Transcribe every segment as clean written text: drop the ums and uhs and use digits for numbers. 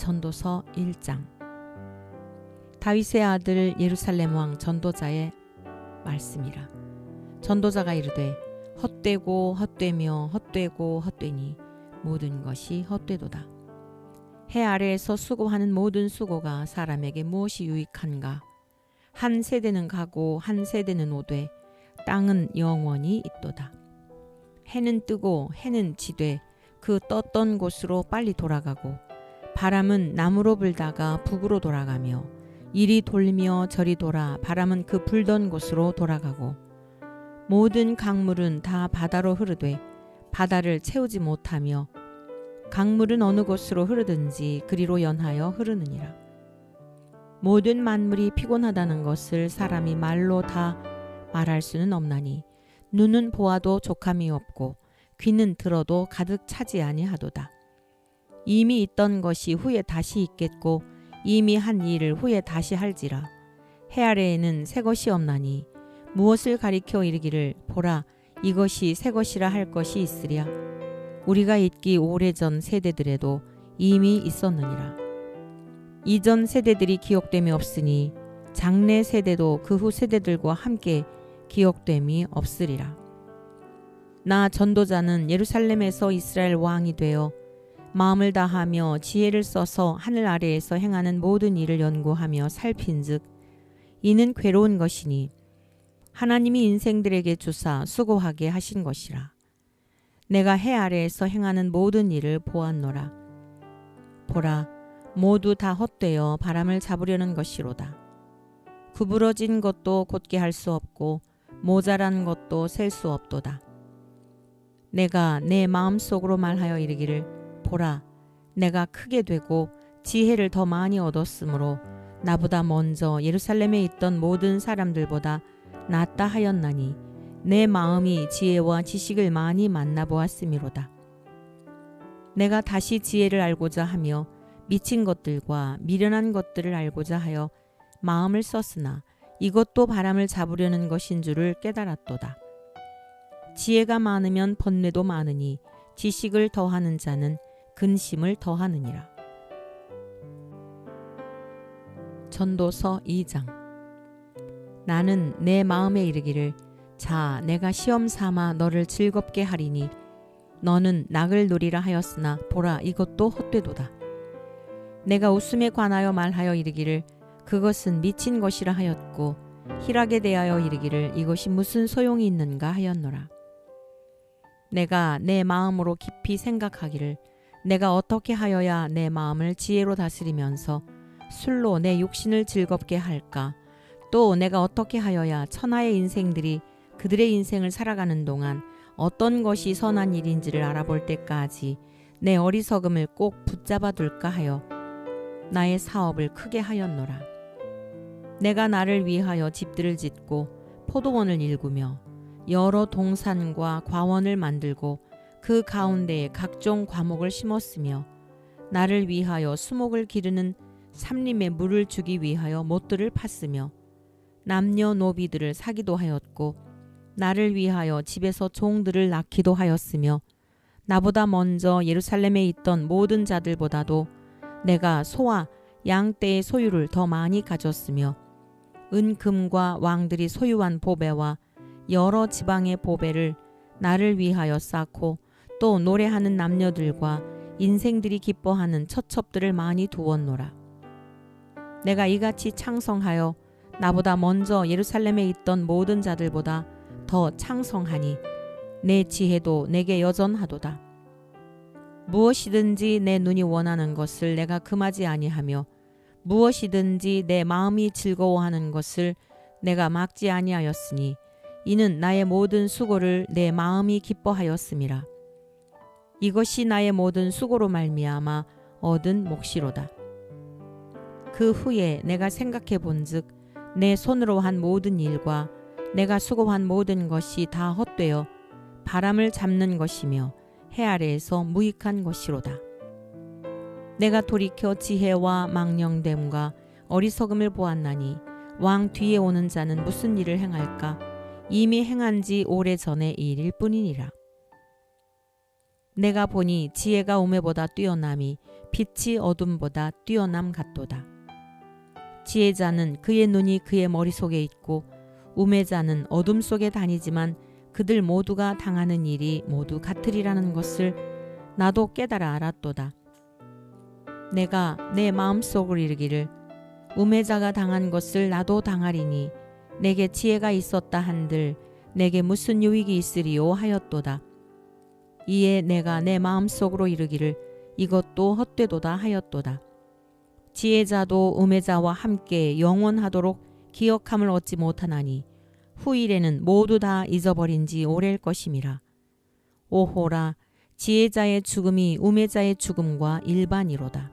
전도서 1장. 다윗의 아들 예루살렘 왕 전도자의 말씀이라. 전도자가 이르되 헛되고 헛되며 헛되고 헛되니 모든 것이 헛되도다. 해 아래에서 수고하는 모든 수고가 사람에게 무엇이 유익한가? 한 세대는 가고 한 세대는 오되 땅은 영원히 있도다. 해는 뜨고 해는 지되 그 떴던 곳으로 빨리 돌아가고 바람은 남으로 불다가 북으로 돌아가며 이리 돌며 저리 돌아 바람은 그 불던 곳으로 돌아가고 모든 강물은 다 바다로 흐르되 바다를 채우지 못하며 강물은 어느 곳으로 흐르든지 그리로 연하여 흐르느니라. 모든 만물이 피곤하다는 것을 사람이 말로 다 말할 수는 없나니 눈은 보아도 족함이 없고 귀는 들어도 가득 차지 아니하도다. 이미 있던 것이 후에 다시 있겠고 이미 한 일을 후에 다시 할지라. 해 아래에는 새 것이 없나니 무엇을 가리켜 이르기를 보라 이것이 새 것이라 할 것이 있으랴. 우리가 있기 오래전 세대들에도 이미 있었느니라. 이전 세대들이 기억됨이 없으니 장래 세대도 그 후 세대들과 함께 기억됨이 없으리라. 나 전도자는 예루살렘에서 이스라엘 왕이 되어 마음을 다하며 지혜를 써서 하늘 아래에서 행하는 모든 일을 연구하며 살핀즉 이는 괴로운 것이니 하나님이 인생들에게 주사 수고하게 하신 것이라. 내가 해 아래에서 행하는 모든 일을 보았노라. 보라 모두 다 헛되어 바람을 잡으려는 것이로다. 구부러진 것도 곧게 할 수 없고 모자란 것도 셀 수 없도다. 내가 내 마음속으로 말하여 이르기를 보라 내가 크게 되고 지혜를 더 많이 얻었으므로 나보다 먼저 예루살렘에 있던 모든 사람들보다 낫다 하였나니 내 마음이 지혜와 지식을 많이 만나보았음이로다. 내가 다시 지혜를 알고자 하며 미친 것들과 미련한 것들을 알고자 하여 마음을 썼으나 이것도 바람을 잡으려는 것인 줄을 깨달았도다. 지혜가 많으면 번뇌도 많으니 지식을 더하는 자는 근심을 더하느니라. 전도서 2장. 나는 내 마음에 이르기를 자 내가 시험 삼아 너를 즐겁게 하리니 너는 낙을 누리라 하였으나 보라 이것도 헛되도다. 내가 웃음에 관하여 말하여 이르기를 그것은 미친 것이라 하였고 희락에 대하여 이르기를 이것이 무슨 소용이 있는가 하였노라. 내가 내 마음으로 깊이 생각하기를 내가 어떻게 하여야 내 마음을 지혜로 다스리면서 술로 내 육신을 즐겁게 할까? 또 내가 어떻게 하여야 천하의 인생들이 그들의 인생을 살아가는 동안 어떤 것이 선한 일인지를 알아볼 때까지 내 어리석음을 꼭 붙잡아 둘까 하여 나의 사업을 크게 하였노라. 내가 나를 위하여 집들을 짓고 포도원을 일구며 여러 동산과 과원을 만들고 그 가운데에 각종 과목을 심었으며 나를 위하여 수목을 기르는 삼림에 물을 주기 위하여 못들을 팠으며 남녀노비들을 사기도 하였고 나를 위하여 집에서 종들을 낳기도 하였으며 나보다 먼저 예루살렘에 있던 모든 자들보다도 내가 소와 양떼의 소유를 더 많이 가졌으며 은금과 왕들이 소유한 보배와 여러 지방의 보배를 나를 위하여 쌓고 또 노래하는 남녀들과 인생들이 기뻐하는 처첩들을 많이 두었노라. 내가 이같이 창성하여 나보다 먼저 예루살렘에 있던 모든 자들보다 더 창성하니 내 지혜도 내게 여전하도다. 무엇이든지 내 눈이 원하는 것을 내가 금하지 아니하며 무엇이든지 내 마음이 즐거워하는 것을 내가 막지 아니하였으니 이는 나의 모든 수고를 내 마음이 기뻐하였음이라. 이것이 나의 모든 수고로 말미암아 얻은 몫이로다. 그 후에 내가 생각해 본즉 내 손으로 한 모든 일과 내가 수고한 모든 것이 다 헛되어 바람을 잡는 것이며 해 아래에서 무익한 것이로다. 내가 돌이켜 지혜와 망령됨과 어리석음을 보았나니 왕 뒤에 오는 자는 무슨 일을 행할까? 이미 행한 지 오래전의 일일 뿐이니라. 내가 보니 지혜가 우매보다 뛰어남이 빛이 어둠보다 뛰어남 같도다. 지혜자는 그의 눈이 그의 머릿속에 있고 우매자는 어둠 속에 다니지만 그들 모두가 당하는 일이 모두 같으리라는 것을 나도 깨달아 알았도다. 내가 내 마음속으로 이르기를 우매자가 당한 것을 나도 당하리니 내게 지혜가 있었다 한들 내게 무슨 유익이 있으리요 하였도다. 이에 내가 내 마음속으로 이르기를 이것도 헛되도다 하였도다. 지혜자도 우매자와 함께 영원하도록 기억함을 얻지 못하나니 후일에는 모두 다 잊어버린 지 오래일 것임이라. 오호라, 지혜자의 죽음이 우매자의 죽음과 일반이로다.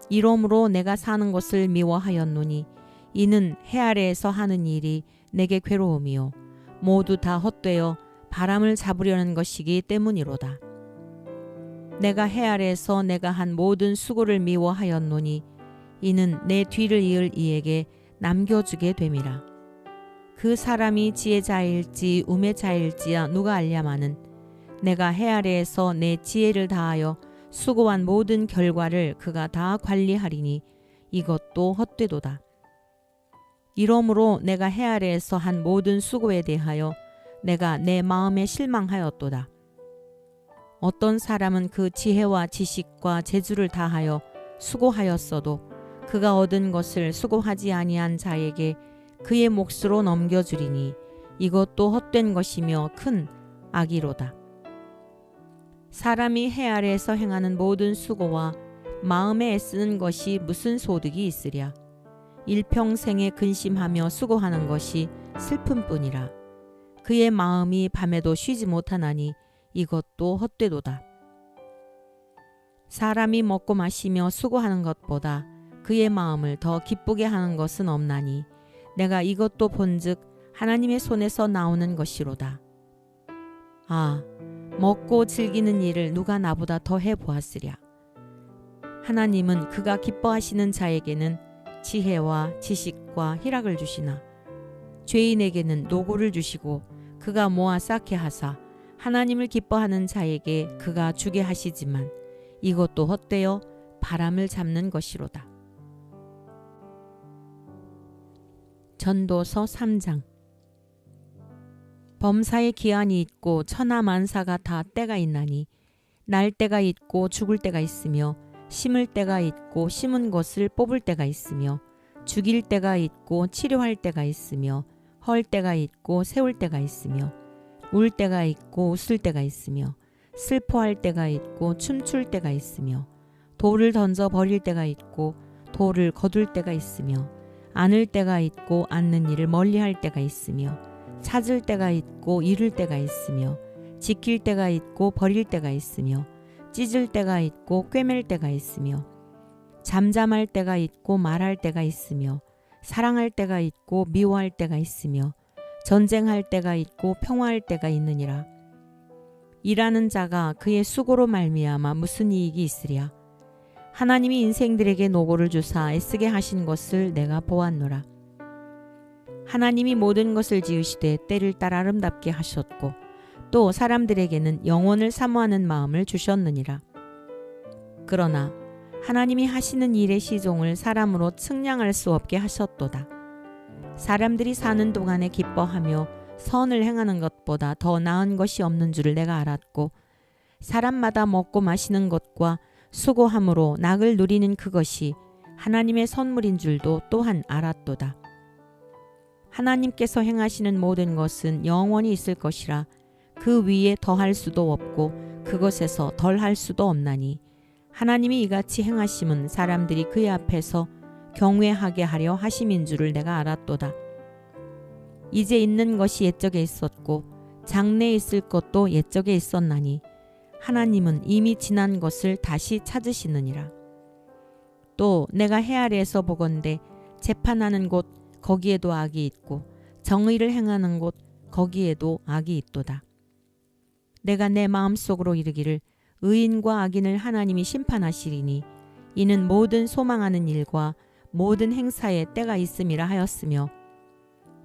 이러므로 내가 사는 것을 미워하였노니 이는 해 아래에서 하는 일이 내게 괴로움이요 모두 다 헛되어 바람을 잡으려는 것이기 때문이로다. 내가 해 아래에서 내가 한 모든 수고를 미워하였노니 이는 내 뒤를 이을 이에게 남겨주게 됨이라. 그 사람이 지혜자일지 우매자일지야 누가 알랴마는 내가 해 아래에서 내 지혜를 다하여 수고한 모든 결과를 그가 다 관리하리니 이것도 헛되도다. 이러므로 내가 해 아래에서 한 모든 수고에 대하여 내가 내 마음에 실망하였도다. 어떤 사람은 그 지혜와 지식과 재주를 다하여 수고하였어도 그가 얻은 것을 수고하지 아니한 자에게 그의 몫으로 넘겨주리니 이것도 헛된 것이며 큰 악이로다. 사람이 해 아래에서 행하는 모든 수고와 마음에 애쓰는 것이 무슨 소득이 있으랴. 일평생에 근심하며 수고하는 것이 슬픔뿐이라. 그의 마음이 밤에도 쉬지 못하나니 이것도 헛되도다. 사람이 먹고 마시며 수고하는 것보다 그의 마음을 더 기쁘게 하는 것은 없나니 내가 이것도 본즉 하나님의 손에서 나오는 것이로다. 아, 먹고 즐기는 일을 누가 나보다 더 해보았으랴. 하나님은 그가 기뻐하시는 자에게는 지혜와 지식과 희락을 주시나 죄인에게는 노고를 주시고 그가 모아 쌓게 하사 하나님을 기뻐하는 자에게 그가 주게 하시지만 이것도 헛되어 바람을 잡는 것이로다. 전도서 3장. 범사에 기한이 있고 천하만사가 다 때가 있나니 날 때가 있고 죽을 때가 있으며 심을 때가 있고 심은 것을 뽑을 때가 있으며 죽일 때가 있고 치료할 때가 있으며 헐 때가 있고 세울 때가 있으며 울 때가 있고 웃을 때가 있으며 슬퍼할 때가 있고 춤출 때가 있으며 돌을 던져 버릴 때가 있고 돌을 거둘 때가 있으며 안을 때가 있고 앉는 일을 멀리할 때가 있으며 찾을 때가 있고 잃을 때가 있으며 지킬 때가 있고 버릴 때가 있으며 찢을 때가 있고 꿰맬 때가 있으며 잠잠할 때가 있고 말할 때가 있으며 사랑할 때가 있고 미워할 때가 있으며 전쟁할 때가 있고 평화할 때가 있느니라. 일하는 자가 그의 수고로 말미암아 무슨 이익이 있으랴. 하나님이 인생들에게 노고를 주사 애쓰게 하신 것을 내가 보았노라. 하나님이 모든 것을 지으시되 때를 따라 아름답게 하셨고 또 사람들에게는 영원을 사모하는 마음을 주셨느니라. 그러나 하나님이 하시는 일의 시종을 사람으로 측량할 수 없게 하셨도다. 사람들이 사는 동안에 기뻐하며 선을 행하는 것보다 더 나은 것이 없는 줄을 내가 알았고 사람마다 먹고 마시는 것과 수고함으로 낙을 누리는 그것이 하나님의 선물인 줄도 또한 알았도다. 하나님께서 행하시는 모든 것은 영원히 있을 것이라 그 위에 더할 수도 없고 그것에서 덜할 수도 없나니 하나님이 이같이 행하심은 사람들이 그의 앞에서 경외하게 하려 하심인 줄을 내가 알았도다. 이제 있는 것이 옛적에 있었고 장래에 있을 것도 옛적에 있었나니 하나님은 이미 지난 것을 다시 찾으시느니라. 또 내가 해 아래에서 보건대 재판하는 곳 거기에도 악이 있고 정의를 행하는 곳 거기에도 악이 있도다. 내가 내 마음속으로 이르기를 의인과 악인을 하나님이 심판하시리니 이는 모든 소망하는 일과 모든 행사에 때가 있음이라 하였으며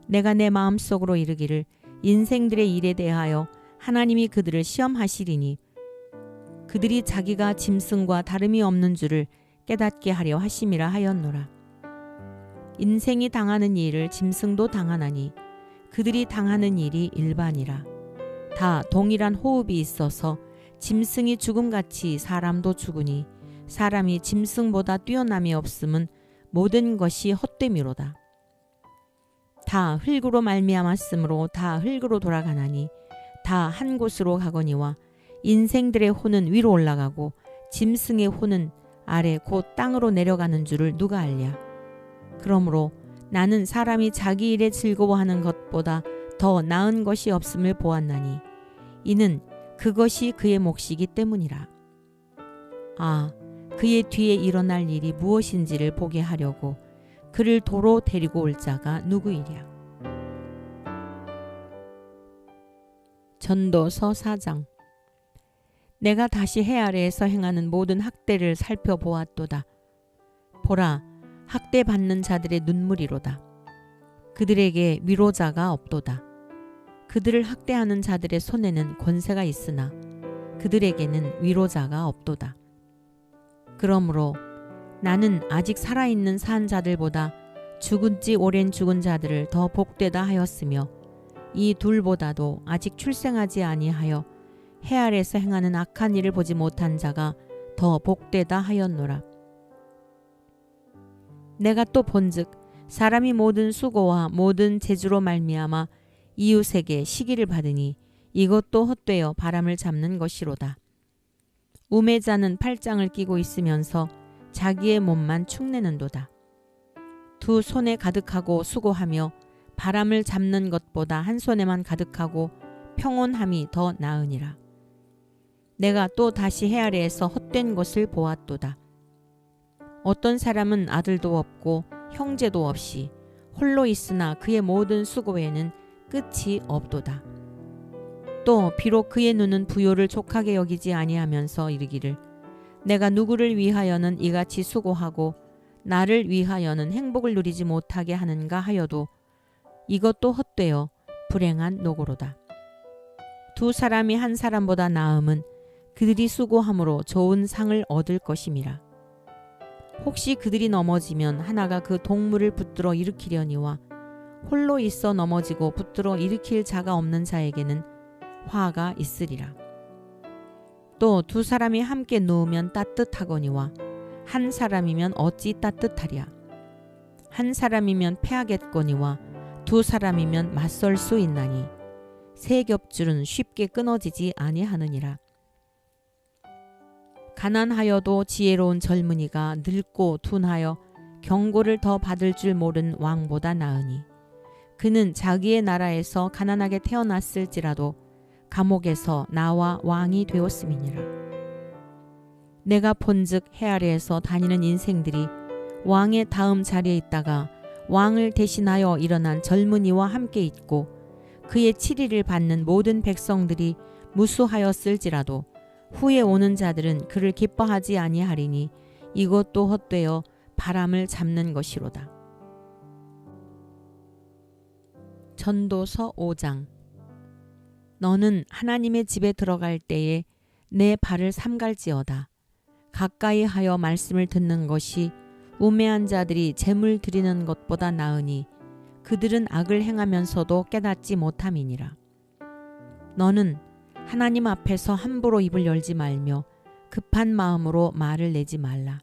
내가 내 마음속으로 이르기를 인생들의 일에 대하여 하나님이 그들을 시험하시리니 그들이 자기가 짐승과 다름이 없는 줄을 깨닫게 하려 하심이라 하였노라. 인생이 당하는 일을 짐승도 당하나니 그들이 당하는 일이 일반이라. 다 동일한 호흡이 있어서 짐승이 죽음같이 사람도 죽으니 사람이 짐승보다 뛰어남이 없음은 모든 것이 헛됨이로다. 다 흙으로 말미암았으므로 다 흙으로 돌아가나니 다 한 곳으로 가거니와 인생들의 혼은 위로 올라가고 짐승의 혼은 아래 곧 땅으로 내려가는 줄을 누가 알랴. 그러므로 나는 사람이 자기 일에 즐거워하는 것보다 더 나은 것이 없음을 보았나니 이는 그것이 그의 몫이기 때문이라. 아, 그의 뒤에 일어날 일이 무엇인지를 보게 하려고 그를 도로 데리고 올 자가 누구이랴. 전도서 4장. 내가 다시 해 아래에서 행하는 모든 학대를 살펴보았도다. 보라, 학대받는 자들의 눈물이로다. 그들에게 위로자가 없도다. 그들을 학대하는 자들의 손에는 권세가 있으나 그들에게는 위로자가 없도다. 그러므로 나는 아직 살아있는 산 자들보다 죽은 지 오랜 죽은 자들을 더 복되다 하였으며 이 둘보다도 아직 출생하지 아니하여 해 아래에서 행하는 악한 일을 보지 못한 자가 더 복되다 하였노라. 내가 또 본즉 사람이 모든 수고와 모든 재주로 말미암아 이웃에게 시기를 받으니 이것도 헛되어 바람을 잡는 것이로다. 우매자는 팔짱을 끼고 있으면서 자기의 몸만 축내는도다. 두 손에 가득하고 수고하며 바람을 잡는 것보다 한 손에만 가득하고 평온함이 더 나으니라. 내가 또 다시 해 아래에서 헛된 것을 보았도다. 어떤 사람은 아들도 없고 형제도 없이 홀로 있으나 그의 모든 수고에는 끝이 없도다. 또 비록 그의 눈은 부요를 족하게 여기지 아니하면서 이르기를 내가 누구를 위하여는 이같이 수고하고 나를 위하여는 행복을 누리지 못하게 하는가 하여도 이것도 헛되어 불행한 노고로다. 두 사람이 한 사람보다 나음은 그들이 수고함으로 좋은 상을 얻을 것임이라. 혹시 그들이 넘어지면 하나가 그 동물을 붙들어 일으키려니와 홀로 있어 넘어지고 붙들어 일으킬 자가 없는 자에게는 화가 있으리라. 또 두 사람이 함께 누우면 따뜻하거니와 한 사람이면 어찌 따뜻하랴. 한 사람이면 패하겠거니와 두 사람이면 맞설 수 있나니 세 겹줄은 쉽게 끊어지지 아니하느니라. 가난하여도 지혜로운 젊은이가 늙고 둔하여 경고를 더 받을 줄 모른 왕보다 나으니 그는 자기의 나라에서 가난하게 태어났을지라도 감옥에서 나와 왕이 되었음이니라. 내가 본즉 해 아래에서 다니는 인생들이 왕의 다음 자리에 있다가 왕을 대신하여 일어난 젊은이와 함께 있고 그의 치리를 받는 모든 백성들이 무수하였을지라도 후에 오는 자들은 그를 기뻐하지 아니하리니 이것도 헛되어 바람을 잡는 것이로다. 전도서 5장. 너는 하나님의 집에 들어갈 때에 내 발을 삼갈지어다. 가까이 하여 말씀을 듣는 것이 우매한 자들이 재물 드리는 것보다 나으니 그들은 악을 행하면서도 깨닫지 못함이니라. 너는 하나님 앞에서 함부로 입을 열지 말며 급한 마음으로 말을 내지 말라.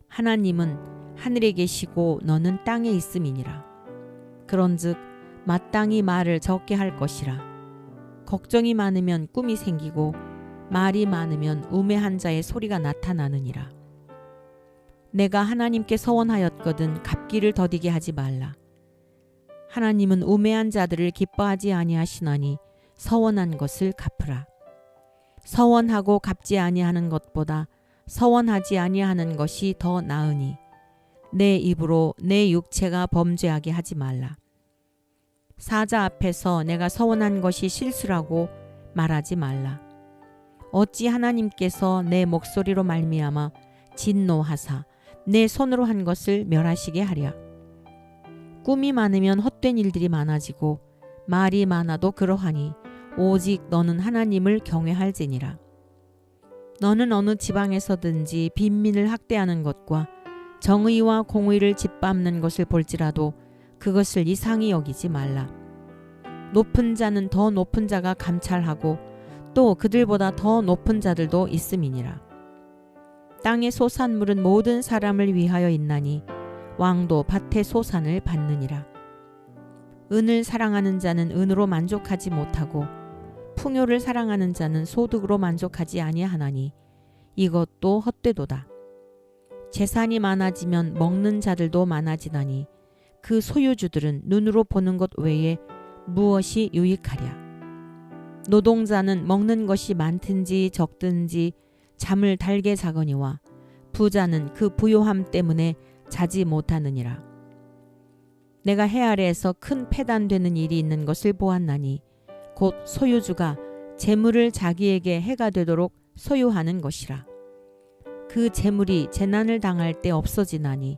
하나님은 하늘에 계시고 너는 땅에 있음이니라. 그런즉 마땅히 말을 적게 할 것이라. 걱정이 많으면 꿈이 생기고 말이 많으면 우매한 자의 소리가 나타나느니라. 내가 하나님께 서원하였거든 갚기를 더디게 하지 말라. 하나님은 우매한 자들을 기뻐하지 아니하시나니 서원한 것을 갚으라. 서원하고 갚지 아니하는 것보다 서원하지 아니하는 것이 더 나으니 내 입으로 내 육체가 범죄하게 하지 말라. 사자 앞에서 내가 서원한 것이 실수라고 말하지 말라. 어찌 하나님께서 내 목소리로 말미암아 진노하사 내 손으로 한 것을 멸하시게 하랴. 꿈이 많으면 헛된 일들이 많아지고 말이 많아도 그러하니 오직 너는 하나님을 경외할지니라. 너는 어느 지방에서든지 빈민을 학대하는 것과 정의와 공의를 짓밟는 것을 볼지라도 그것을 이상히 여기지 말라. 높은 자는 더 높은 자가 감찰하고 또 그들보다 더 높은 자들도 있음이니라. 땅의 소산물은 모든 사람을 위하여 있나니 왕도 밭의 소산을 받느니라. 은을 사랑하는 자는 은으로 만족하지 못하고 풍요를 사랑하는 자는 소득으로 만족하지 아니하나니 이것도 헛되도다. 재산이 많아지면 먹는 자들도 많아지나니 그 소유주들은 눈으로 보는 것 외에 무엇이 유익하랴. 노동자는 먹는 것이 많든지 적든지 잠을 달게 자거니와 부자는 그 부요함 때문에 자지 못하느니라. 내가 해 아래에서 큰 패단되는 일이 있는 것을 보았나니 곧 소유주가 재물을 자기에게 해가 되도록 소유하는 것이라. 그 재물이 재난을 당할 때 없어지나니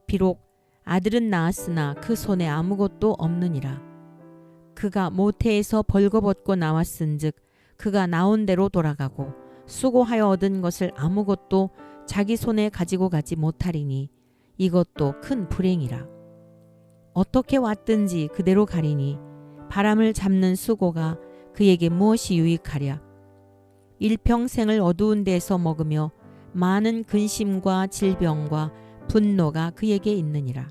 비록 아들은 낳았으나 그 손에 아무것도 없느니라. 그가 모태에서 벌거벗고 나왔은즉 그가 나온 대로 돌아가고 수고하여 얻은 것을 아무것도 자기 손에 가지고 가지 못하리니 이것도 큰 불행이라. 어떻게 왔든지 그대로 가리니 바람을 잡는 수고가 그에게 무엇이 유익하랴. 일평생을 어두운 데서 먹으며 많은 근심과 질병과 분노가 그에게 있느니라.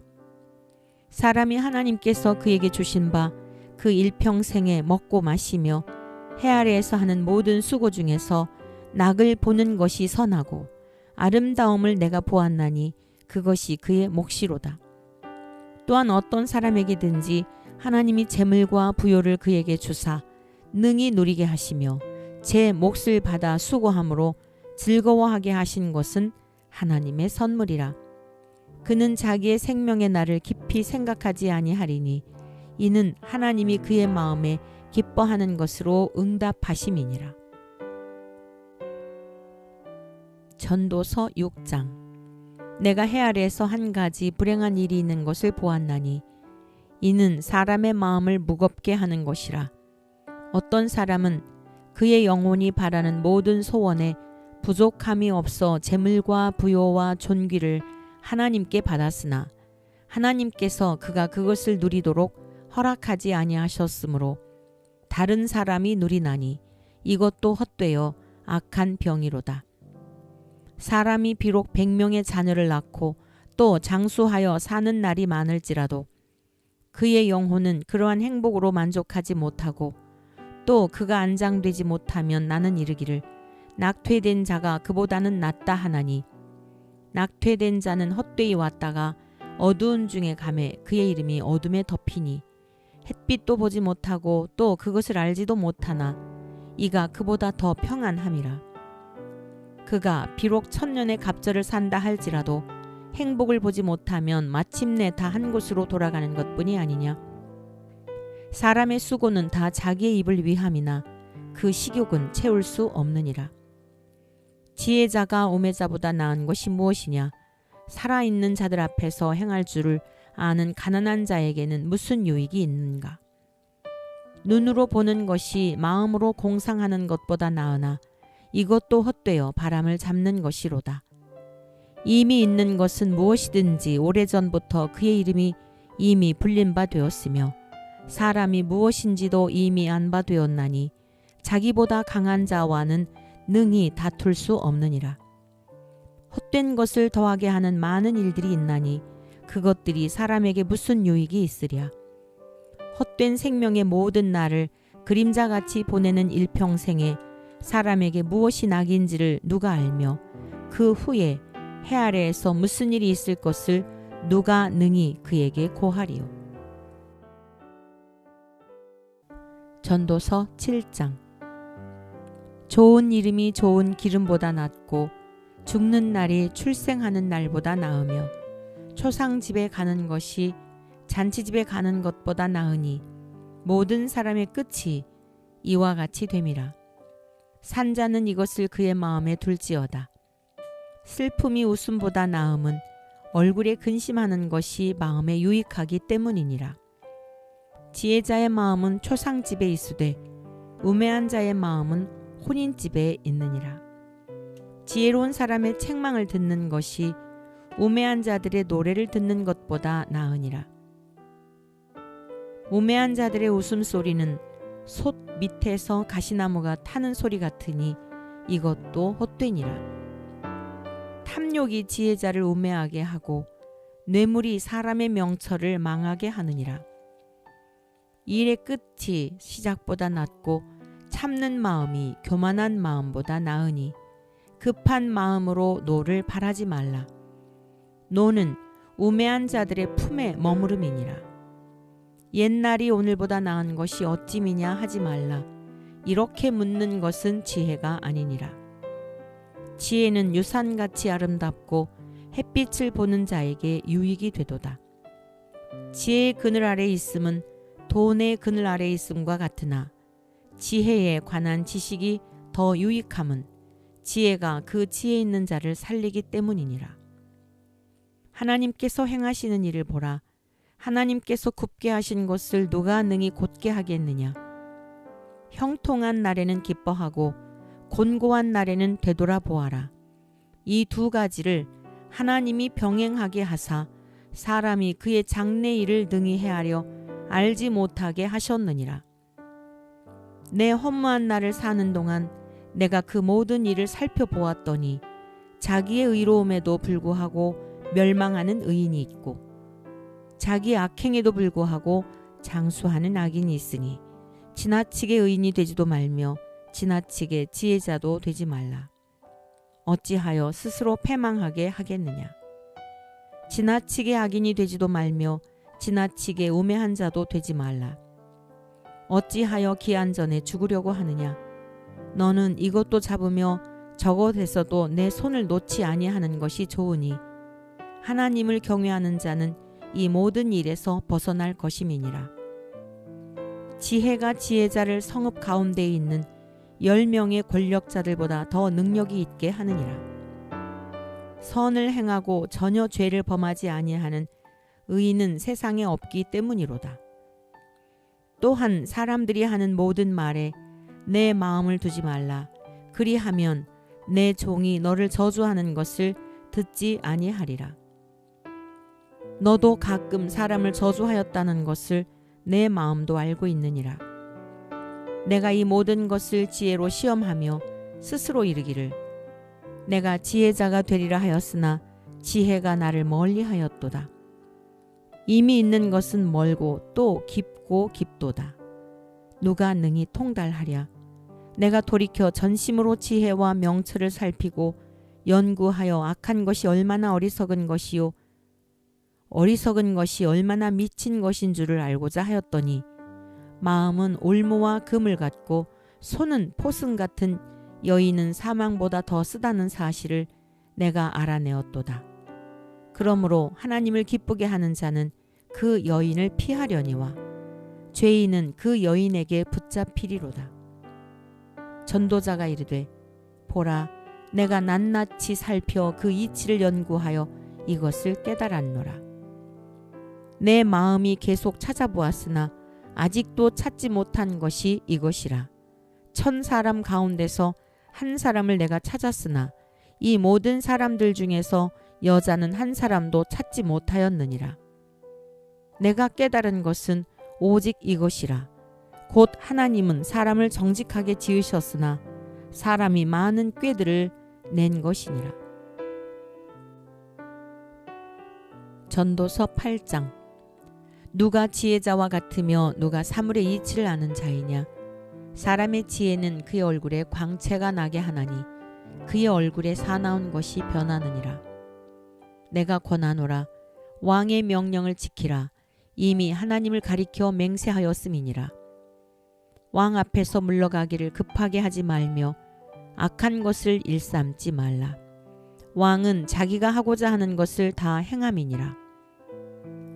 사람이 하나님께서 그에게 주신 바 그 일평생에 먹고 마시며 해 아래에서 하는 모든 수고 중에서 낙을 보는 것이 선하고 아름다움을 내가 보았나니 그것이 그의 몫이로다. 또한 어떤 사람에게든지 하나님이 재물과 부요를 그에게 주사 능히 누리게 하시며 제 몫을 받아 수고함으로 즐거워하게 하신 것은 하나님의 선물이라. 그는 자기의 생명의 날을 깊이 생각하지 아니하리니 이는 하나님이 그의 마음에 기뻐하는 것으로 응답하심이니라. 전도서 6장. 내가 해 아래에서 한 가지 불행한 일이 있는 것을 보았나니 이는 사람의 마음을 무겁게 하는 것이라. 어떤 사람은 그의 영혼이 바라는 모든 소원에 부족함이 없어 재물과 부요와 존귀를 하나님께 받았으나 하나님께서 그가 그것을 누리도록 허락하지 아니하셨으므로 다른 사람이 누리나니 이것도 헛되어 악한 병이로다. 사람이 비록 100명의 자녀를 낳고 또 장수하여 사는 날이 많을지라도 그의 영혼은 그러한 행복으로 만족하지 못하고 또 그가 안장되지 못하면 나는 이르기를 낙퇴된 자가 그보다는 낫다 하나니 낙퇴된 자는 헛되이 왔다가 어두운 중에 가매 그의 이름이 어둠에 덮이니 햇빛도 보지 못하고 또 그것을 알지도 못하나 이가 그보다 더 평안함이라. 그가 비록 1000년의 갑절을 산다 할지라도 행복을 보지 못하면 마침내 다 한 곳으로 돌아가는 것뿐이 아니냐. 사람의 수고는 다 자기의 입을 위함이나 그 식욕은 채울 수 없느니라. 지혜자가 우매자보다 나은 것이 무엇이냐. 살아있는 자들 앞에서 행할 줄을 아는 가난한 자에게는 무슨 유익이 있는가. 눈으로 보는 것이 마음으로 공상하는 것보다 나으나 이것도 헛되어 바람을 잡는 것이로다. 이미 있는 것은 무엇이든지 오래전부터 그의 이름이 이미 불린 바 되었으며 사람이 무엇인지도 이미 안 바 되었나니 자기보다 강한 자와는 능히 다툴 수 없느니라. 헛된 것을 더하게 하는 많은 일들이 있나니 그것들이 사람에게 무슨 유익이 있으랴. 헛된 생명의 모든 날을 그림자같이 보내는 일평생에 사람에게 무엇이 낙인지를 누가 알며 그 후에 해 아래에서 무슨 일이 있을 것을 누가 능히 그에게 고하리요. 전도서 7장. 좋은 이름이 좋은 기름보다 낫고 죽는 날이 출생하는 날보다 나으며 초상집에 가는 것이 잔치집에 가는 것보다 나으니 모든 사람의 끝이 이와 같이 됨이라. 산자는 이것을 그의 마음에 둘지어다. 슬픔이 웃음보다 나음은 얼굴에 근심하는 것이 마음에 유익하기 때문이니라. 지혜자의 마음은 초상집에 있으되 우매한 자의 마음은 혼인집에 있느니라. 지혜로운 사람의 책망을 듣는 것이 우매한 자들의 노래를 듣는 것보다 나으니라. 우매한 자들의 웃음소리는 솥 밑에서 가시나무가 타는 소리 같으니 이것도 헛되니라. 탐욕이 지혜자를 우매하게 하고 뇌물이 사람의 명철을 망하게 하느니라. 일의 끝이 시작보다 낫고 참는 마음이 교만한 마음보다 나으니 급한 마음으로 노를 바라지 말라. 노는 우매한 자들의 품에 머무름이니라. 옛날이 오늘보다 나은 것이 어찌미냐 하지 말라. 이렇게 묻는 것은 지혜가 아니니라. 지혜는 유산같이 아름답고 햇빛을 보는 자에게 유익이 되도다. 지혜의 그늘 아래 있음은 돈의 그늘 아래 있음과 같으나 지혜에 관한 지식이 더 유익함은 지혜가 그 지혜 있는 자를 살리기 때문이니라. 하나님께서 행하시는 일을 보라. 하나님께서 굽게 하신 것을 누가 능히 곧게 하겠느냐. 형통한 날에는 기뻐하고 곤고한 날에는 되돌아보아라. 이 두 가지를 하나님이 병행하게 하사 사람이 그의 장래 일을 능히 헤아려 알지 못하게 하셨느니라. 내 허무한 날을 사는 동안 내가 그 모든 일을 살펴보았더니 자기의 의로움에도 불구하고 멸망하는 의인이 있고 자기 악행에도 불구하고 장수하는 악인이 있으니 지나치게 의인이 되지도 말며 지나치게 지혜자도 되지 말라. 어찌하여 스스로 패망하게 하겠느냐. 지나치게 악인이 되지도 말며 지나치게 우매한 자도 되지 말라. 어찌하여 기한 전에 죽으려고 하느냐. 너는 이것도 잡으며 저것에서도 내 손을 놓지 아니하는 것이 좋으니 하나님을 경외하는 자는 이 모든 일에서 벗어날 것임이니라. 지혜가 지혜자를 성읍 가운데 있는 10명의 권력자들보다 더 능력이 있게 하느니라. 선을 행하고 전혀 죄를 범하지 아니하는 의인은 세상에 없기 때문이로다. 또한 사람들이 하는 모든 말에 내 마음을 두지 말라. 그리하면 내 종이 너를 저주하는 것을 듣지 아니하리라. 너도 가끔 사람을 저주하였다는 것을 내 마음도 알고 있느니라. 내가 이 모든 것을 지혜로 시험하며 스스로 이르기를 내가 지혜자가 되리라 하였으나 지혜가 나를 멀리하였도다. 이미 있는 것은 멀고 또 깊고 깊도다. 누가 능히 통달하랴. 내가 돌이켜 전심으로 지혜와 명철을 살피고 연구하여 악한 것이 얼마나 어리석은 것이요 어리석은 것이 얼마나 미친 것인 줄을 알고자 하였더니 마음은 올무와 금을 같고 손은 포승 같은 여인은 사망보다 더 쓰다는 사실을 내가 알아내었도다. 그러므로 하나님을 기쁘게 하는 자는 그 여인을 피하려니와 죄인은 그 여인에게 붙잡히리로다. 전도자가 이르되 보라 내가 낱낱이 살펴 그 이치를 연구하여 이것을 깨달았노라. 내 마음이 계속 찾아보았으나 아직도 찾지 못한 것이 이것이라. 1000사람 가운데서 한 사람을 내가 찾았으나 이 모든 사람들 중에서 여자는 한 사람도 찾지 못하였느니라. 내가 깨달은 것은 오직 이것이라. 곧 하나님은 사람을 정직하게 지으셨으나 사람이 많은 꾀들을 낸 것이니라. 전도서 8장. 누가 지혜자와 같으며 누가 사물의 이치를 아는 자이냐. 사람의 지혜는 그의 얼굴에 광채가 나게 하나니 그의 얼굴에 사나운 것이 변하느니라. 내가 권하노라. 왕의 명령을 지키라. 이미 하나님을 가리켜 맹세하였음이니라. 왕 앞에서 물러가기를 급하게 하지 말며 악한 것을 일삼지 말라. 왕은 자기가 하고자 하는 것을 다 행함이니라.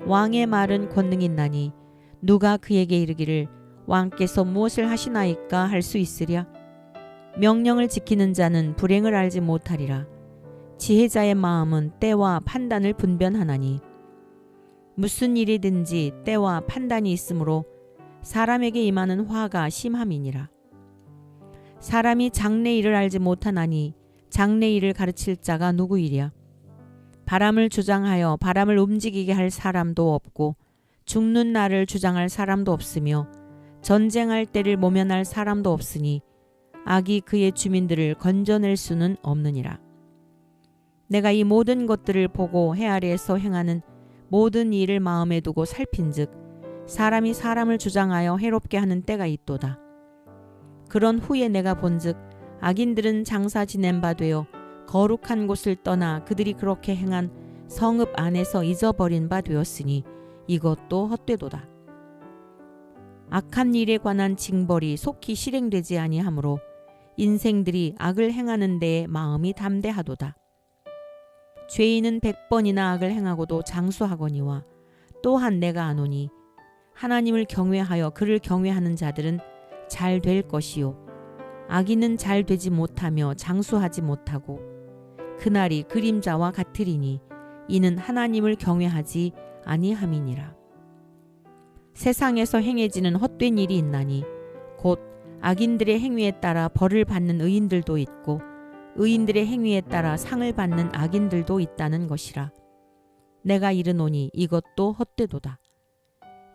왕의 말은 권능 있나니 누가 그에게 이르기를 왕께서 무엇을 하시나이까 할 수 있으랴. 명령을 지키는 자는 불행을 알지 못하리라. 지혜자의 마음은 때와 판단을 분별하나니 무슨 일이든지 때와 판단이 있으므로 사람에게 임하는 화가 심함이니라. 사람이 장래 일을 알지 못하나니 장래 일을 가르칠 자가 누구이랴. 바람을 주장하여 바람을 움직이게 할 사람도 없고 죽는 날을 주장할 사람도 없으며 전쟁할 때를 모면할 사람도 없으니 악이 그의 주민들을 건져낼 수는 없느니라. 내가 이 모든 것들을 보고 해 아래에서 행하는 모든 일을 마음에 두고 살핀즉 사람이 사람을 주장하여 해롭게 하는 때가 있도다. 그런 후에 내가 본즉 악인들은 장사 지낸 바 되어 거룩한 곳을 떠나 그들이 그렇게 행한 성읍 안에서 잊어버린 바 되었으니 이것도 헛되도다. 악한 일에 관한 징벌이 속히 실행되지 아니하므로 인생들이 악을 행하는 데에 마음이 담대하도다. 죄인은 100번이나 악을 행하고도 장수하거니와 또한 내가 아노니 하나님을 경외하여 그를 경외하는 자들은 잘 될 것이요 악인은 잘 되지 못하며 장수하지 못하고 그날이 그림자와 같으리니 이는 하나님을 경외하지 아니함이니라. 세상에서 행해지는 헛된 일이 있나니 곧 악인들의 행위에 따라 벌을 받는 의인들도 있고 의인들의 행위에 따라 상을 받는 악인들도 있다는 것이라. 내가 이르노니 이것도 헛되도다.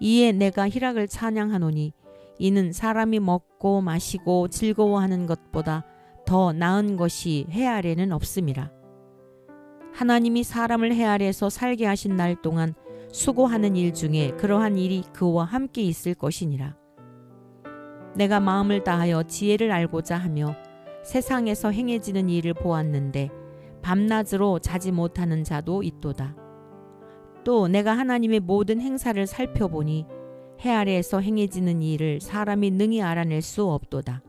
이에 내가 희락을 찬양하노니 이는 사람이 먹고 마시고 즐거워하는 것보다 더 나은 것이 해 아래는 없음이라. 하나님이 사람을 해 아래에서 살게 하신 날 동안 수고하는 일 중에 그러한 일이 그와 함께 있을 것이니라. 내가 마음을 다하여 지혜를 알고자 하며 세상에서 행해지는 일을 보았는데 밤낮으로 자지 못하는 자도 있도다. 또 내가 하나님의 모든 행사를 살펴보니 해 아래에서 행해지는 일을 사람이 능히 알아낼 수 없도다.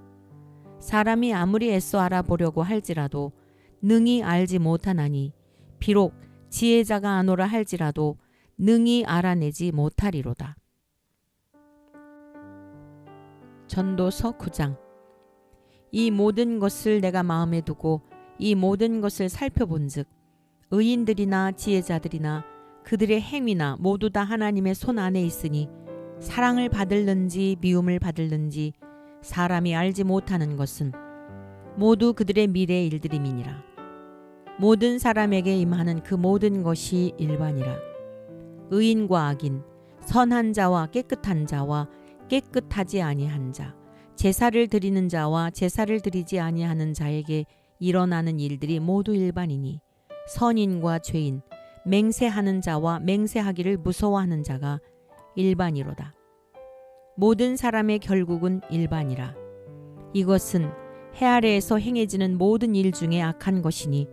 사람이 아무리 애써 알아보려고 할지라도 능히 알지 못하나니 비록 지혜자가 아노라 할지라도 능히 알아내지 못하리로다. 전도서 9장. 이 모든 것을 내가 마음에 두고 이 모든 것을 살펴본즉 의인들이나 지혜자들이나 그들의 행위나 모두 다 하나님의 손 안에 있으니 사랑을 받을는지 미움을 받을는지 사람이 알지 못하는 것은 모두 그들의 미래의 일들임이니라. 모든 사람에게 임하는 그 모든 것이 일반이라. 의인과 악인, 선한 자와 깨끗한 자와 깨끗하지 아니한 자, 제사를 드리는 자와 제사를 드리지 아니하는 자에게 일어나는 일들이 모두 일반이니 선인과 죄인, 맹세하는 자와 맹세하기를 무서워하는 자가 일반이로다. 모든 사람의 결국은 일반이라. 이것은 해 아래에서 행해지는 모든 일 중에 악한 것이니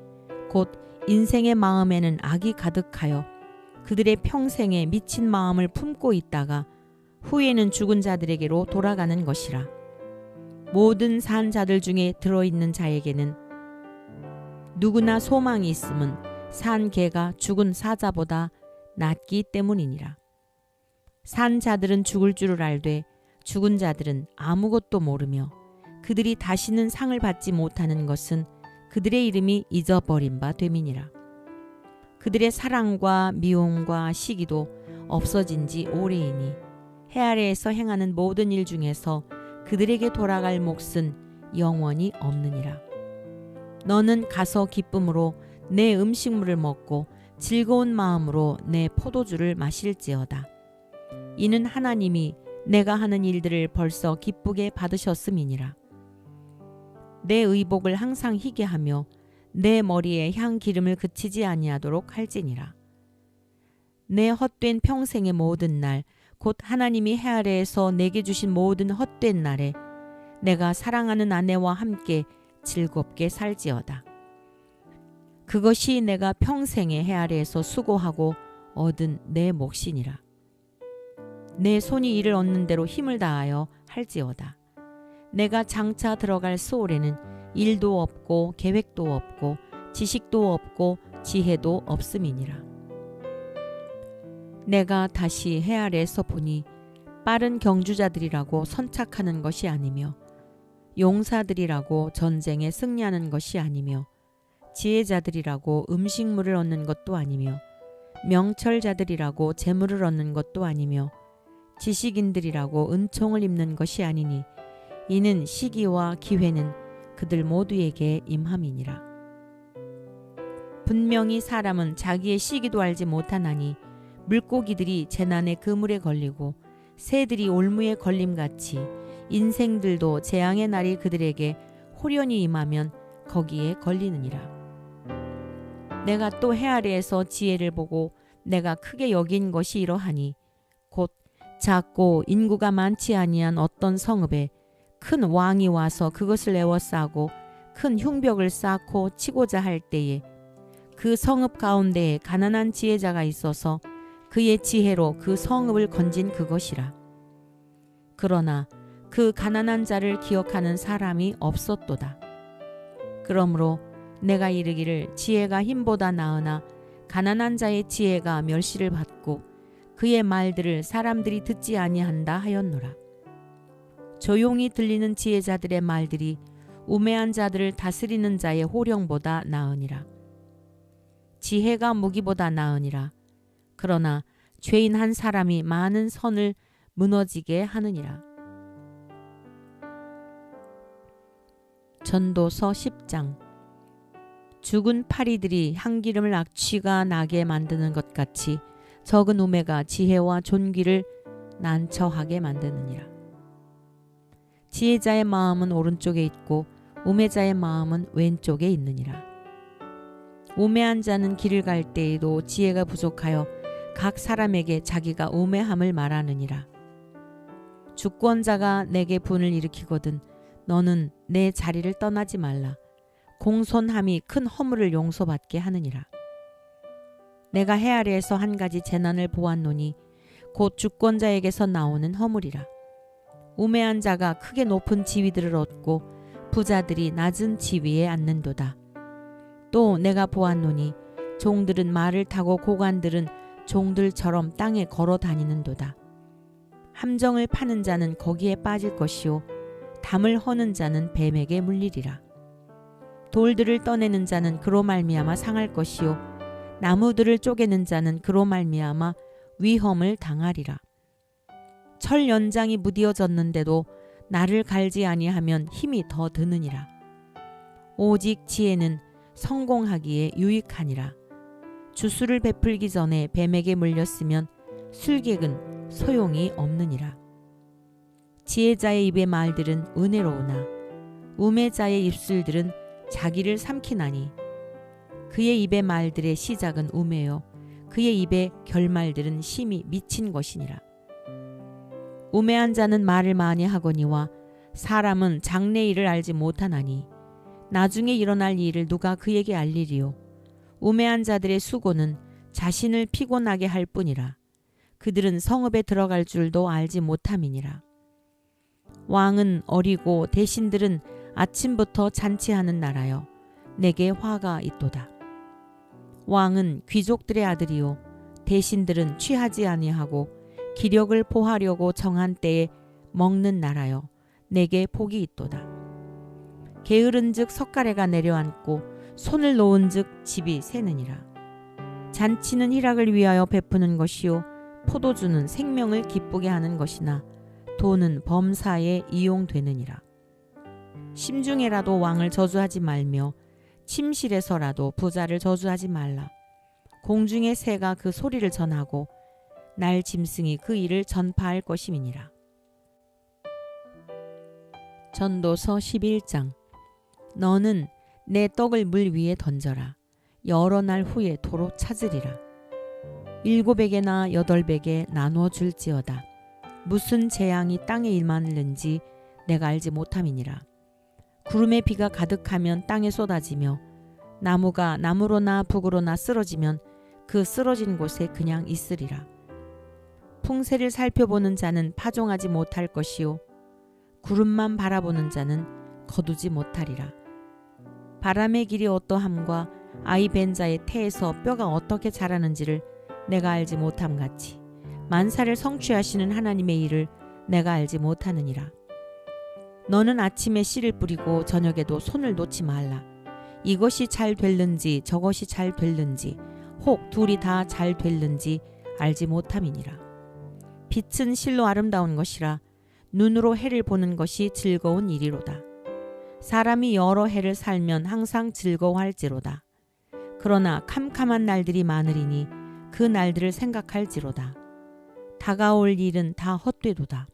곧 인생의 마음에는 악이 가득하여 그들의 평생에 미친 마음을 품고 있다가 후에는 죽은 자들에게로 돌아가는 것이라. 모든 산 자들 중에 들어있는 자에게는 누구나 소망이 있음은 산 개가 죽은 사자보다 낫기 때문이니라. 산 자들은 죽을 줄을 알되 죽은 자들은 아무것도 모르며 그들이 다시는 상을 받지 못하는 것은 그들의 이름이 잊어버린 바 됨이니라. 그들의 사랑과 미움과 시기도 없어진 지 오래이니 해 아래에서 행하는 모든 일 중에서 그들에게 돌아갈 몫은 영원히 없느니라. 너는 가서 기쁨으로 내 음식물을 먹고 즐거운 마음으로 내 포도주를 마실지어다. 이는 하나님이 내가 하는 일들을 벌써 기쁘게 받으셨음이니라. 내 의복을 항상 희게 하며 내 머리에 향 기름을 그치지 아니하도록 할지니라. 내 헛된 평생의 모든 날 곧 하나님이 해 아래에서 내게 주신 모든 헛된 날에 내가 사랑하는 아내와 함께 즐겁게 살지어다. 그것이 내가 평생의 해 아래에서 수고하고 얻은 내 몫이니라. 내 손이 이를 얻는 대로 힘을 다하여 할지어다. 내가 장차 들어갈 수올에는 일도 없고 계획도 없고 지식도 없고 지혜도 없음이니라. 내가 다시 해 아래에서 보니 빠른 경주자들이라고 선착하는 것이 아니며 용사들이라고 전쟁에 승리하는 것이 아니며 지혜자들이라고 음식물을 얻는 것도 아니며 명철자들이라고 재물을 얻는 것도 아니며 지식인들이라고 은총을 입는 것이 아니니 이는 시기와 기회는 그들 모두에게 임함이니라. 분명히 사람은 자기의 시기도 알지 못하나니 물고기들이 재난의 그물에 걸리고 새들이 올무에 걸림같이 인생들도 재앙의 날이 그들에게 호련히 임하면 거기에 걸리느니라. 내가 또 해 아래에서 지혜를 보고 내가 크게 여긴 것이 이러하니 곧 작고 인구가 많지 아니한 어떤 성읍에 큰 왕이 와서 그것을 에워싸고 큰 흉벽을 쌓고 치고자 할 때에 그 성읍 가운데에 가난한 지혜자가 있어서 그의 지혜로 그 성읍을 건진 그것이라. 그러나 그 가난한 자를 기억하는 사람이 없었도다. 그러므로 내가 이르기를 지혜가 힘보다 나으나 가난한 자의 지혜가 멸시를 받고 그의 말들을 사람들이 듣지 아니한다 하였노라. 조용히 들리는 지혜자들의 말들이 우매한 자들을 다스리는 자의 호령보다 나으니라. 지혜가 무기보다 나으니라. 그러나 죄인 한 사람이 많은 선을 무너지게 하느니라. 전도서 10장. 죽은 파리들이 향기름을 악취가 나게 만드는 것 같이 적은 우매가 지혜와 존귀를 난처하게 만드느니라. 지혜자의 마음은 오른쪽에 있고 우매자의 마음은 왼쪽에 있느니라. 우매한 자는 길을 갈 때에도 지혜가 부족하여 각 사람에게 자기가 우매함을 말하느니라. 주권자가 내게 분을 일으키거든 너는 내 자리를 떠나지 말라. 공손함이 큰 허물을 용서받게 하느니라. 내가 해 아래에서 한 가지 재난을 보았노니 곧 주권자에게서 나오는 허물이라. 우매한 자가 크게 높은 지위들을 얻고 부자들이 낮은 지위에 앉는도다. 또 내가 보았노니 종들은 말을 타고 고관들은 종들처럼 땅에 걸어 다니는도다. 함정을 파는 자는 거기에 빠질 것이요 담을 허는 자는 뱀에게 물리리라. 돌들을 떠내는 자는 그로 말미암아 상할 것이요 나무들을 쪼개는 자는 그로 말미암아 위험을 당하리라. 철 연장이 무디어졌는데도 나를 갈지 아니하면 힘이 더 드느니라. 오직 지혜는 성공하기에 유익하니라. 주술을 베풀기 전에 뱀에게 물렸으면 술객은 소용이 없느니라. 지혜자의 입의 말들은 은혜로우나 우매자의 입술들은 자기를 삼키나니 그의 입의 말들의 시작은 우매요 그의 입의 결말들은 심히 미친 것이니라. 우매한 자는 말을 많이 하거니와 사람은 장래 일을 알지 못하나니 나중에 일어날 일을 누가 그에게 알리리요. 우매한 자들의 수고는 자신을 피곤하게 할 뿐이라. 그들은 성읍에 들어갈 줄도 알지 못함이니라. 왕은 어리고 대신들은 아침부터 잔치하는 나라여 내게 화가 있도다. 왕은 귀족들의 아들이요 대신들은 취하지 아니하고 기력을 보하려고 정한 때에 먹는 나라여 내게 복이 있도다. 게으른즉 석가래가 내려앉고 손을 놓은즉 집이 새느니라. 잔치는 희락을 위하여 베푸는 것이요 포도주는 생명을 기쁘게 하는 것이나 돈은 범사에 이용되느니라. 심중에라도 왕을 저주하지 말며 침실에서라도 부자를 저주하지 말라. 공중의 새가 그 소리를 전하고 날 짐승이 그 일을 전파할 것임이니라. 전도서 11장. 너는 내 떡을 물 위에 던져라. 여러 날 후에 도로 찾으리라. 7에게나 8에게 나누어 줄지어다. 무슨 재앙이 땅에 임하는지 내가 알지 못함이니라. 구름에 비가 가득하면 땅에 쏟아지며 나무가 남으로나 북으로나 쓰러지면 그 쓰러진 곳에 그냥 있으리라. 풍세를 살펴보는 자는 파종하지 못할 것이요 구름만 바라보는 자는 거두지 못하리라. 바람의 길이 어떠함과 아이 벤 자의 태에서 뼈가 어떻게 자라는지를 내가 알지 못함같이 만사를 성취하시는 하나님의 일을 내가 알지 못하느니라. 너는 아침에 씨를 뿌리고 저녁에도 손을 놓지 말라. 이것이 잘 될는지 저것이 잘 될는지 혹 둘이 다 잘 될는지 알지 못함이니라. 빛은 실로 아름다운 것이라 눈으로 해를 보는 것이 즐거운 일이로다. 사람이 여러 해를 살면 항상 즐거워할지로다. 그러나 캄캄한 날들이 많으리니 그 날들을 생각할지로다. 다가올 일은 다 헛되도다.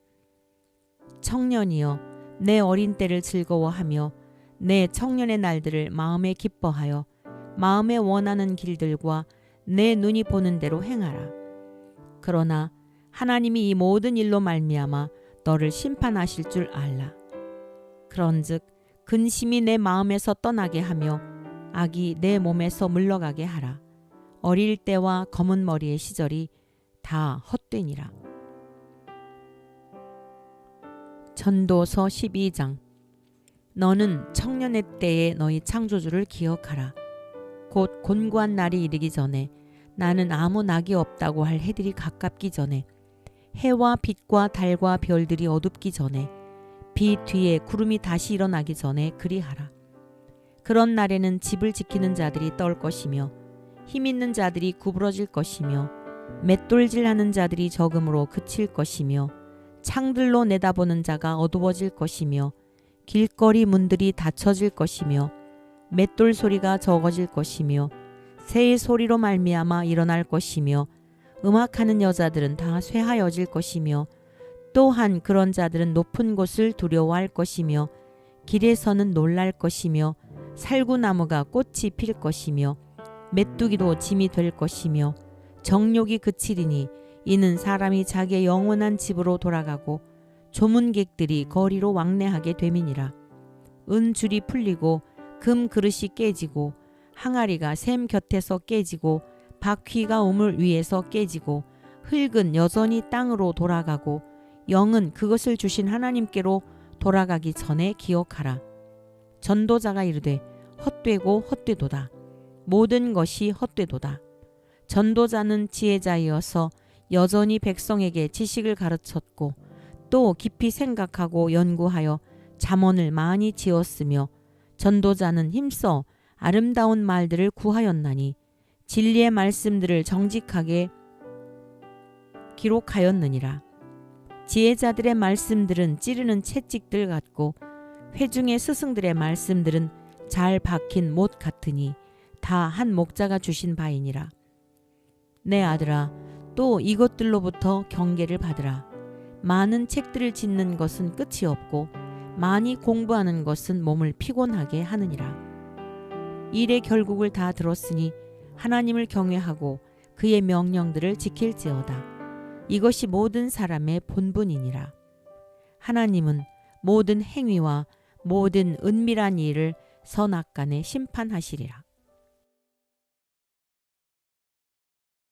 청년이여 내 어린 때를 즐거워하며 내 청년의 날들을 마음에 기뻐하여 마음에 원하는 길들과 내 눈이 보는 대로 행하라. 그러나 하나님이 이 모든 일로 말미암아 너를 심판하실 줄 알라. 그런즉 근심이 내 마음에서 떠나게 하며 악이 내 몸에서 물러가게 하라. 어릴 때와 검은 머리의 시절이 다 헛되니라. 전도서 12장. 너는 청년의 때에 너희 창조주를 기억하라. 곧 곤고한 날이 이르기 전에 나는 아무 낙이 없다고 할 해들이 가깝기 전에 해와 빛과 달과 별들이 어둡기 전에 빛 뒤에 구름이 다시 일어나기 전에 그리하라. 그런 날에는 집을 지키는 자들이 떨 것이며 힘 있는 자들이 구부러질 것이며 맷돌질하는 자들이 적음으로 그칠 것이며 창들로 내다보는 자가 어두워질 것이며 길거리 문들이 닫혀질 것이며 맷돌 소리가 적어질 것이며 새의 소리로 말미암아 일어날 것이며 음악하는 여자들은 다 쇠하여질 것이며 또한 그런 자들은 높은 곳을 두려워할 것이며 길에서는 놀랄 것이며 살구나무가 꽃이 필 것이며 메뚜기도 짐이 될 것이며 정욕이 그치리니 이는 사람이 자기의 영원한 집으로 돌아가고 조문객들이 거리로 왕래하게 됨이니라. 은줄이 풀리고 금 그릇이 깨지고 항아리가 샘 곁에서 깨지고 바퀴가 우물 위에서 깨지고 흙은 여전히 땅으로 돌아가고 영은 그것을 주신 하나님께로 돌아가기 전에 기억하라. 전도자가 이르되 헛되고 헛되도다. 모든 것이 헛되도다. 전도자는 지혜자이어서 여전히 백성에게 지식을 가르쳤고 또 깊이 생각하고 연구하여 잠언을 많이 지었으며 전도자는 힘써 아름다운 말들을 구하였나니 진리의 말씀들을 정직하게 기록하였느니라. 지혜자들의 말씀들은 찌르는 채찍들 같고 회중의 스승들의 말씀들은 잘 박힌 못 같으니 다 한 목자가 주신 바이니라. 내 아들아, 또 이것들로부터 경계를 받으라. 많은 책들을 짓는 것은 끝이 없고 많이 공부하는 것은 몸을 피곤하게 하느니라. 일의 결국을 다 들었으니 하나님을 경외하고 그의 명령들을 지킬지어다. 이것이 모든 사람의 본분이니라. 하나님은 모든 행위와 모든 은밀한 일을 선악간에 심판하시리라.